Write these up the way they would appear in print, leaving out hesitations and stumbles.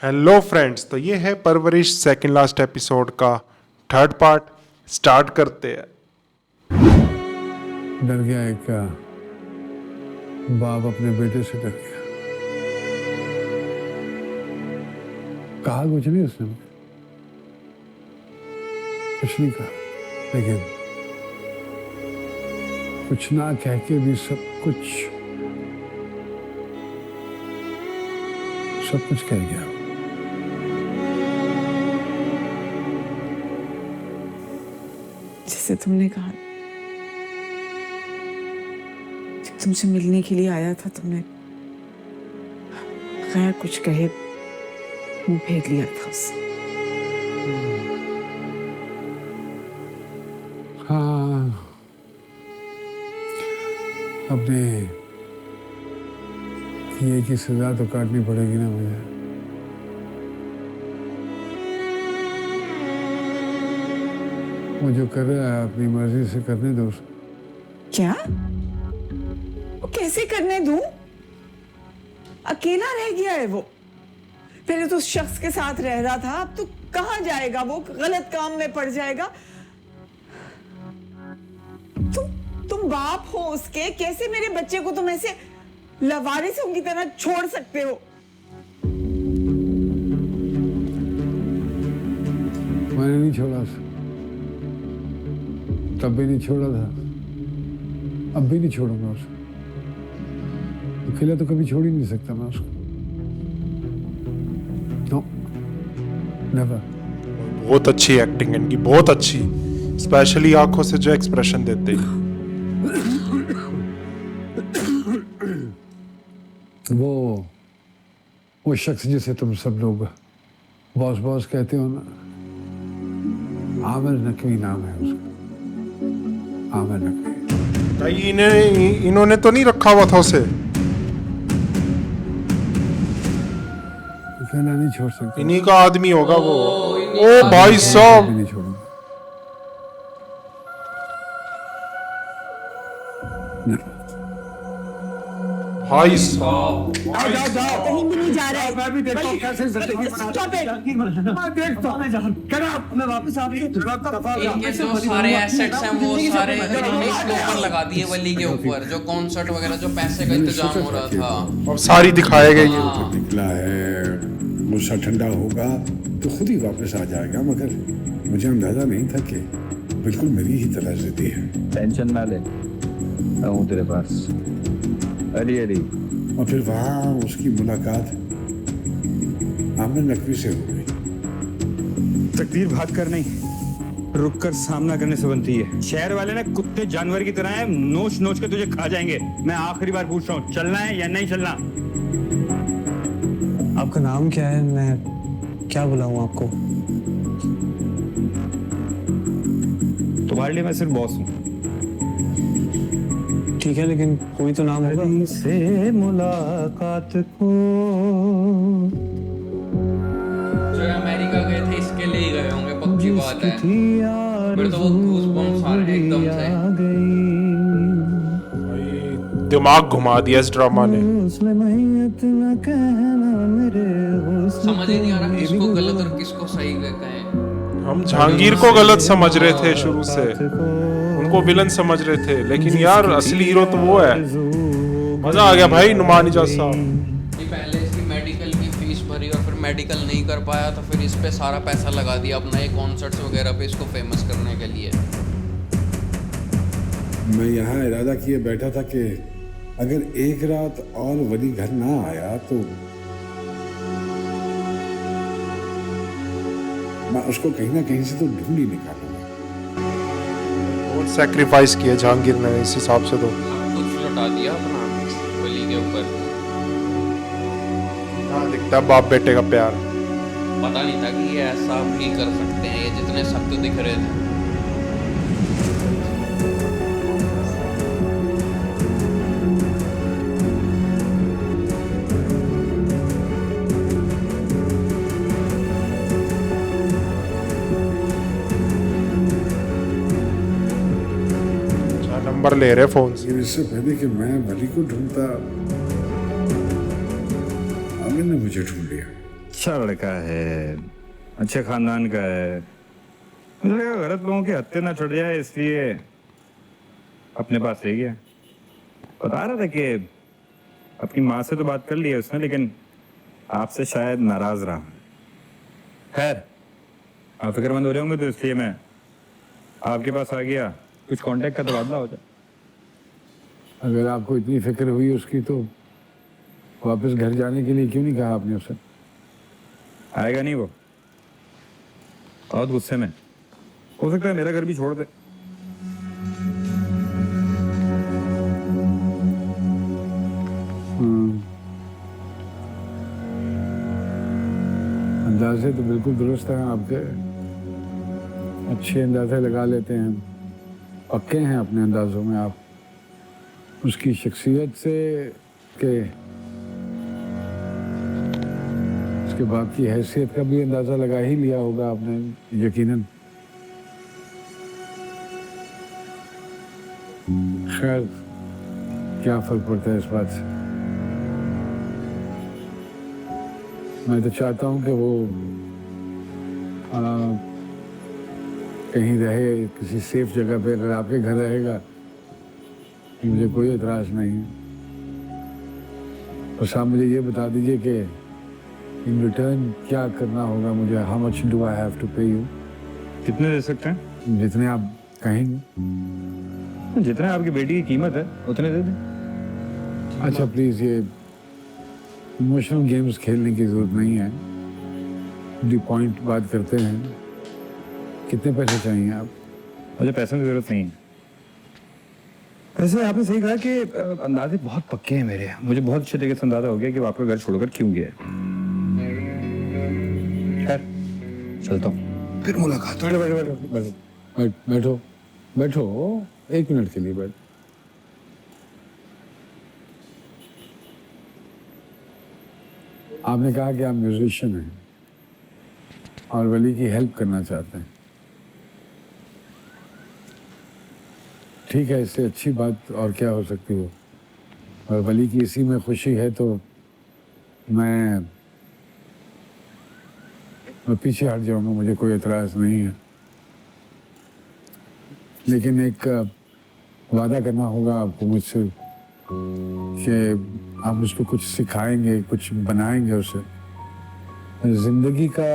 Hello friends, तो ये है परवरिश सेकंड लास्ट एपिसोड का थर्ड पार्ट। स्टार्ट करते हैं। डर गया एक बाप अपने बेटे से डर गया। कहा कुछ नहीं उसने, कुछ नहीं कहा, लेकिन कुछ ना कह के भी सब कुछ कह गया। जैसे तुमने कहा, जब तुमसे मिलने के लिए आया था, तुमने खैर कुछ कहे मुंह फेर लिया था उससे। हाँ, अपने किए की सजा तो काटनी पड़ेगी ना मुझे। वो जो कर रहा है अपनी मर्जी से करने दो उसको। क्या? वो कैसे करने दूं? अकेला रह गया है वो। पहले तो उस शख्स के साथ रह रहा था, अब तो कहाँ जाएगा? वो गलत काम में पड़ जाएगा। तुम बाप हो उसके, कैसे मेरे बच्चे को तुम ऐसे लवारिसों की तरह छोड़ सकते हो? मैंने नहीं छोड़ा उसे, तब भी नहीं छोड़ा था, अब भी नहीं छोड़ूंगा उसको। अकेला तो कभी छोड़ ही नहीं सकता मैं उसको। No, never. बहुत अच्छी एक्टिंग इनकी, बहुत अच्छी, स्पेशली आंखों से जो एक्सप्रेशन देते हैं। वो शख्स जिसे तुम सब लोग बॉस बॉस कहते हो ना, आमिर नकवी नाम है उसका। आमिर नकवी। कहीं इन्होंने तो नहीं रखा हुआ था उसे? अकेला नहीं छोड़ सकता। इन्हीं का आदमी होगा वो। ओ भाई साहब, नहीं छोड़ूंगा। भाई साहब, कहीं भी नहीं जा रहा है। मैं भी देखता हूँ कैसे जिंदगी Stop it! मैं देखता हूँ। मैं वापस आ गई। इनके जो सारे एसेट्स हैं वो सारे इन्होंने इसके ऊपर लगा दिए, वली के ऊपर, जो कॉन्सर्ट वगैरह, जो पैसे का इंतजाम हो रहा था। अब सारी दिखाए गई। निकला है, गुस्सा ठंडा होगा तो खुद ही वापस आ जाएगा, मगर मुझे अंदाजा नहीं था कि बिल्कुल मेरी ही तरह जिद्दी है। टेंशन ना ले, मैं हूँ तेरे पास। अरे और फिर वहाँ उसकी मुलाकात आमिर नकवी से हो गई। तकदीर भाग कर नहीं, रुक कर सामना करने से बनती है। शहर वाले ना कुत्ते जानवर की तरह हैं, नोच नोच के तुझे खा जाएंगे। मैं आखिरी बार पूछ रहा हूँ, चलना है या नहीं चलना? आपका नाम क्या है? मैं क्या बुलाऊं आपको? तुम्हारे लिए मैं सिर्फ बॉस हूँ। ठीक है, लेकिन कोई तो नाम होगा। से मुलाकात को जो अमेरिका गए थे इसके लिए ही गए होंगे, पक्की बात है। मेरे तो वो गूज़बम्प्स आ रहे हैं एकदम से। दिमाग घुमा दिया इस ड्रामा ने। समझ ही नहीं आ रहा किसको गलत और किसको सही कहें। हम जहांगीर को गलत समझ रहे थे शुरू से, उनको विलन समझ रहे थे, लेकिन यार असली हीरो तो वो है। मजा आ गया भाई नुमान इजाज साहब। ये पहले इसकी मेडिकल की फीस भरी और फिर मेडिकल नहीं कर पाया तो फिर इस पे सारा पैसा लगा दिया अपना ये कॉन्सर्ट्स वगैरह पे इसको फेमस करने के लिए। मैं यहाँ इरादा किए बैठा था कि अगर एक रात और वली घर ना आया तो मैं उसको कहीं ना कहीं से तो ढूंढ ही निकालूंगा। बहुत सैक्रिफाइस किया जहांगीर ने इस हिसाब से तो। सब कुछ लुटा दिया अपना वली के ऊपर। हाँ, दिखता है बाप बेटे का प्यार। पता नहीं था कि ये ऐसा भी कर सकते हैं, ये जितने सख्त दिख रहे थे। नंबर ले रहे फोन से। लेकिन इससे पहले कि मैं वली को ढूंढता, आमिर ने मुझे ढूंढ लिया। अच्छा लड़का है, अच्छे खानदान का है। मुझे लगा गलत लोगों के हत्थे ना चढ़ जाए, इसलिए अपने पास ले गया। बता रहा था कि अपनी माँ से तो बात कर ली है उसने, लेकिन आपसे शायद नाराज रहा। खैर, आप फिक्रमंद हो रहे होंगे तो इसलिए मैं आपके पास आ गया, कुछ कांटेक्ट का तबादला हो जाए। अगर आपको इतनी फिक्र हुई उसकी तो वापस घर जाने के लिए क्यों नहीं कहा आपने उसे? आएगा नहीं वो, बहुत गुस्से में। हो सकता है मेरा घर भी छोड़ दे। अंदाजे तो बिल्कुल दुरुस्त हैं आपके, अच्छे अंदाजे लगा लेते हैं, पक्के हैं अपने अंदाजों में आप। उसकी शख्सियत से के उसके बाप की हैसियत का भी अंदाजा लगा ही लिया होगा आपने, यकीनन। खैर, क्या फर्क पड़ता है इस बात से। मैं तो चाहता हूँ कि वो कहीं रहे, किसी सेफ जगह पे। अगर आपके घर रहेगा मुझे कोई एतराज़ नहीं है। बस आप मुझे ये बता दीजिए कि इन रिटर्न क्या करना होगा मुझे। How much do I have to pay you? कितने दे सकते हैं? जितने आप कहेंगे। जितने आपकी बेटी की कीमत है उतने दे दें। अच्छा प्लीज़, ये इमोशनल गेम्स खेलने की ज़रूरत नहीं है। दी पॉइंट बात करते हैं। कितने पैसे चाहिए आप? मुझे पैसों की जरूरत नहीं है। वैसे आपने सही कहा कि अंदाजे बहुत पक्के हैं मेरे। मुझे बहुत अच्छे तरीके से अंदाजा हो गया कि वो आपका घर छोड़कर क्यों गया। खैर, चलता हूँ, फिर मुलाकात। बैठो बैठो, 1 मिनट के लिए बैठ। आपने कहा कि आप म्यूजिशियन हैं और वली की हेल्प करना चाहते हैं। ठीक है, इससे अच्छी बात और क्या हो सकती हो। और वली की इसी में खुशी है तो मैं पीछे हट जाऊंगा, मुझे कोई एतराज़ नहीं है। लेकिन एक वादा करना होगा आपको मुझसे कि आप उसको कुछ सिखाएंगे, कुछ बनाएंगे उसे। जिंदगी का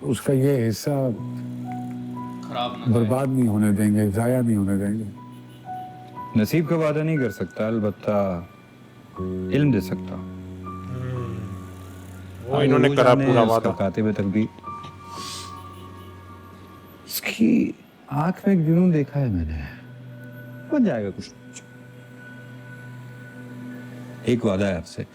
उसका ये हिस्सा बर्बाद नहीं होने देंगे, ज़ाया नहीं होने देंगे। नसीब का वादा नहीं कर सकता, अलबत्ता इल्म दे सकता। वो इन्होंने करा पूरा वादा। कातिब तकदीर। इसकी आंख में एक जुनून देखा है मैंने, बन जाएगा कुछ। एक वादा है आपसे,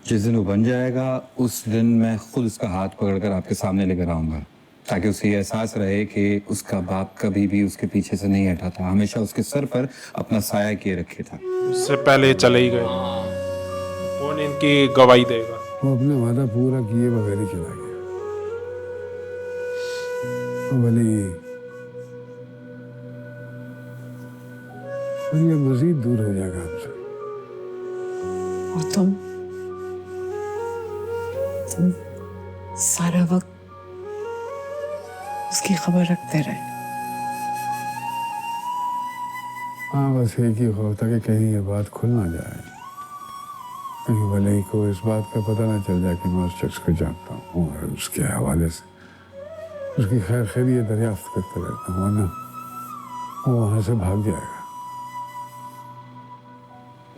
जिस दिन वो बन जाएगा उस दिन मैं खुद उसका हाथ पकड़कर आपके सामने लेकर आऊंगा, ताकि उसे ये एहसास रहे कि उसका बाप कभी भी उसके पीछे से नहीं हटा था, हमेशा उसके सर पर अपना साया किए रखे था। उससे पहले चले ही गए, कौन इनकी गवाही देगा। वो अपना वादा पूरा किए बगैर ही चला गया। वली ये मजीद दूर हो जाएगा हमसे। और तुम सारा वक्त उसकी खबर रखते रहे। हाँ, बस एक ही खौफ था कि कहीं ये बात खुल ना जाए, कहीं वली को इस बात का पता ना चल जाए कि मैं उस शख्स को जानता हूँ और उसके हवाले से उसकी खैर खैरियत दरियाफ्त करते रहता हूँ, वरना वो वहाँ से भाग जाएगा।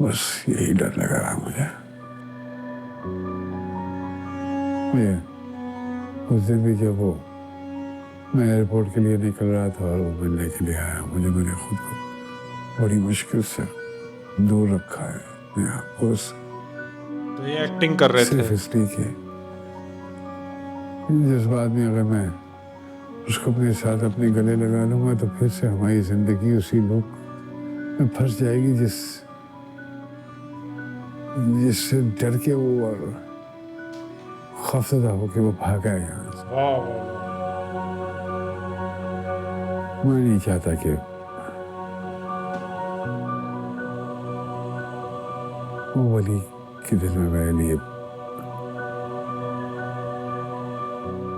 बस यही डर लगा रहा मुझे। उस दिन भी जब मैं एयरपोर्ट के लिए निकल रहा था और वो मिलने के लिए आया, मैंने खुद को बड़ी मुश्किल से दूर रखा है अपने आप को। तो ये एक्टिंग कर रहे थे सिर्फ इसलिए कि जिस बात में अगर मैं उसको अपने साथ अपने गले लगा लूंगा तो फिर से हमारी जिंदगी उसी लूप में फंस जाएगी जिससे डर के वो और खौफजदा होके वो भागा है यहाँ से। मैं नहीं चाहता कि वो वली के दिल में मेरे लिए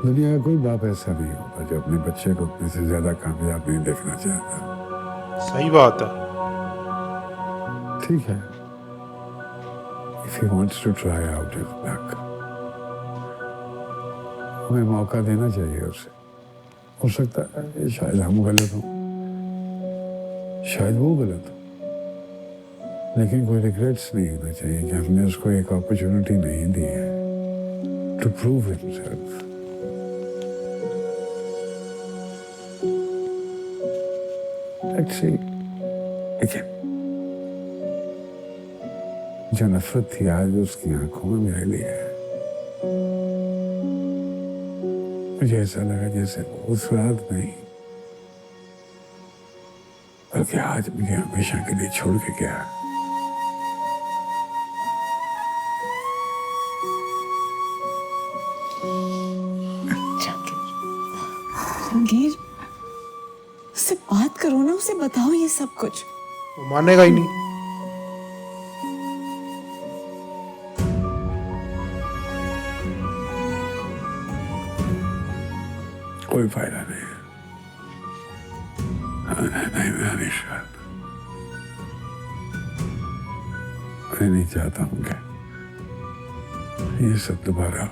दुनिया का कोई बाप ऐसा नहीं होता जो अपने बच्चे को अपने से ज्यादा कामयाब नहीं देखना चाहता। सही बात है। ठीक है, if he wants to try out his luck, हमें मौका देना चाहिए उसे। हो सकता है शायद हम गलत हों, शायद वो गलत हो, लेकिन कोई रिग्रेट्स नहीं होना चाहिए कि हमने उसको एक अपॉर्चुनिटी नहीं दी है to prove himself. Let's see. देखिए, जो नफरत थी आज उसकी आंखों में मेरे लिए है। मुझे ऐसा लगा जैसे उस रात नहीं, बल्कि आज मुझे हमेशा के लिए छोड़ के गया। जहांगीर, उससे बात करो ना, उसे बताओ ये सब कुछ। वो मानेगा ही नहीं। कोई फायदा नहीं है। नहीं, मैं नहीं शायद, मैं नहीं चाहता हूँ कि ये सब दोबारा।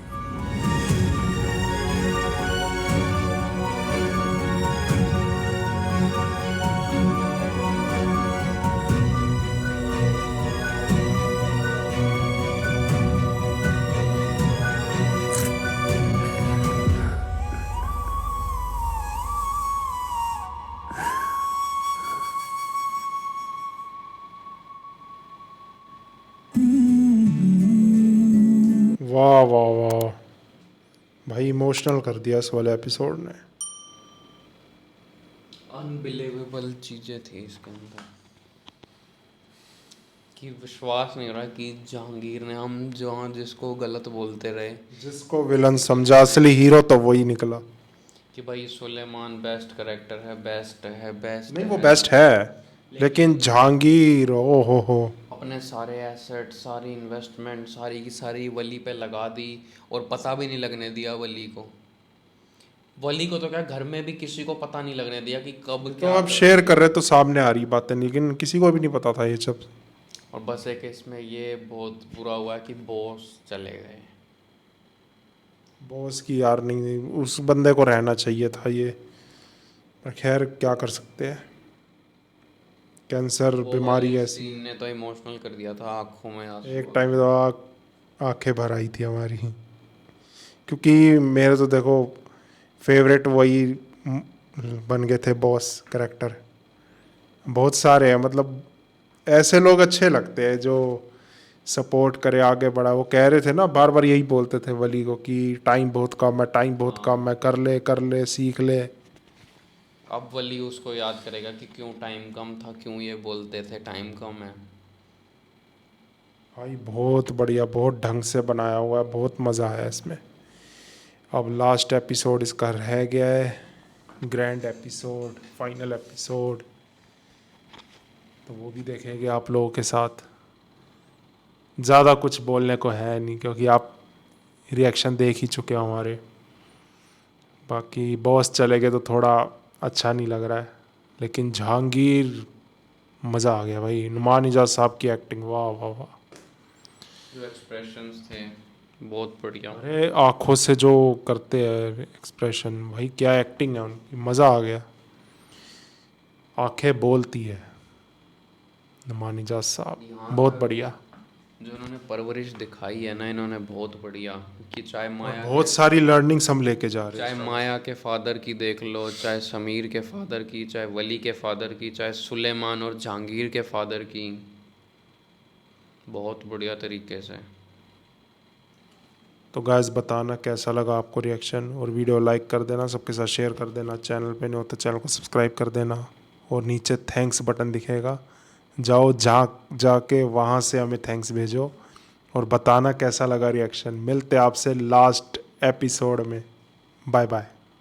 वाह वाह वाह भाई, इमोशनल कर दिया इस वाले एपिसोड ने। अनबिलीवेबल चीज़ें थी इसके अंदर कि विश्वास नहीं हो रहा कि जहांगीर ने, हम जहाँ जिसको गलत बोलते रहे, जिसको विलन समझा असली हीरो तो वही निकला। कि भाई सुलेमान बेस्ट करेक्टर है, बेस्ट है, बेस्ट नहीं, वो है। बेस्ट है, लेकिन जहांगीर ओ हो अपने सारे एसेट, सारी इन्वेस्टमेंट, सारी की सारी वली पे लगा दी और पता भी नहीं लगने दिया वली को। वली को तो क्या, घर में भी किसी को पता नहीं लगने दिया कि कब तो क्या। अब शेयर कर रहे तो सामने आ रही बातें, लेकिन किसी को भी नहीं पता था ये सब। और बस एक इसमें ये बहुत बुरा हुआ कि बॉस चले गए। बॉस की यार नहीं, उस बंदे को रहना चाहिए था ये, पर खैर क्या कर सकते हैं, कैंसर बीमारी ऐसी। सीन ने तो इमोशनल कर दिया था, आंखों में आंसू। एक टाइम तो आंखें भर आई थी हमारी, क्योंकि मेरे तो देखो फेवरेट वही बन गए थे बॉस कैरेक्टर। बहुत सारे हैं, मतलब ऐसे लोग अच्छे लगते हैं जो सपोर्ट करे, आगे बढ़ा। वो कह रहे थे ना, बार बार यही बोलते थे वली को कि टाइम बहुत कम है, टाइम बहुत कम है, कर ले सीख ले। अब वली उसको याद करेगा कि क्यों टाइम कम था, क्यों ये बोलते थे टाइम कम है। भाई बहुत बढ़िया, बहुत ढंग से बनाया हुआ है, बहुत मज़ा आया इसमें। अब लास्ट एपिसोड इसका रह गया है, ग्रैंड एपिसोड, फाइनल एपिसोड, तो वो भी देखेंगे आप लोगों के साथ। ज़्यादा कुछ बोलने को है नहीं, क्योंकि आप रिएक्शन देख ही चुके हो हमारे। बाकी बॉस चले गए तो थोड़ा अच्छा नहीं लग रहा है, लेकिन जहांगीर मज़ा आ गया भाई। नुमान इजाज़ साहब की एक्टिंग, वाह वाह वाह। जो एक्सप्रेशंस थे बहुत बढ़िया। अरे आँखों से जो करते हैं एक्सप्रेशन, भाई क्या एक्टिंग है उनकी, मज़ा आ गया। आंखें बोलती है नुमान इजाज़ साहब, बहुत बढ़िया। जो इन्होंने परवरिश दिखाई है ना इन्होंने, बहुत बढ़िया। कि चाहे माया बहुत सारी लर्निंग्स हम लेके जा रहे हैं। चाहे माया के फादर की देख लो, चाहे समीर के फादर की, चाहे वली के फादर की, चाहे सुलेमान और जहांगीर के फादर की, बहुत बढ़िया तरीके से। तो गाइस बताना कैसा लगा आपको रिएक्शन, और वीडियो लाइक कर देना, सबके साथ शेयर कर देना। चैनल पे नहीं हो तो चैनल को सब्सक्राइब कर देना, और नीचे थैंक्स बटन दिखेगा, जाओ जाके वहाँ से हमें थैंक्स भेजो और बताना कैसा लगा रिएक्शन। मिलते हैं आपसे लास्ट एपिसोड में, बाय बाय।